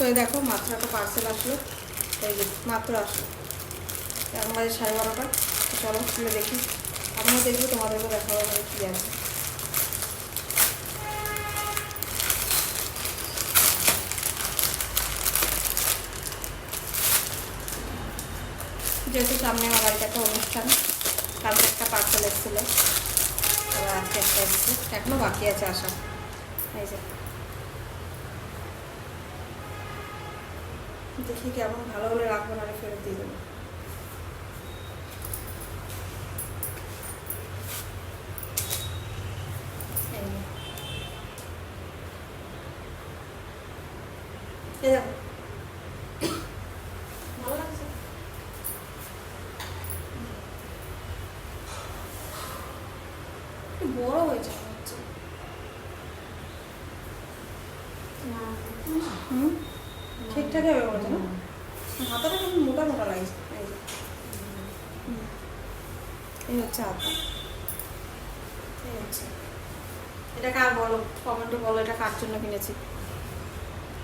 তো এই দেখো মাত্র একটা পার্সেল আসলো, এই যে মাত্র আসলো, এখন বাজে 12:30। চলো খুলে দেখি, আমিও দেখবো, তোমাদেরকেও দেখাবো আমাদের কী আছে। যেহেতু সামনে আমার বাড়িতে একটা অনুষ্ঠান, কালকে একটা পার্সেল এসেছিলো, আবার আজকে একটা এসেছে, এখনও বাকি আছে আসা। এই যে দেখি কেমন, ভালো হলে রাখবো, নাহলে ফেরত দিয়ে দেবো। এই দেখো ভালো লাগছে, একটু বড় হয়েছে মনে হচ্ছে। ঠিকঠাক হবে বলছে না, হাতাটা কেমন মোটা মোটা লাগছে। এই যে এই হচ্ছে হাতা, এই হচ্ছে। এটা কার বলো, কমেন্টে বলো এটা কার জন্য কিনেছি।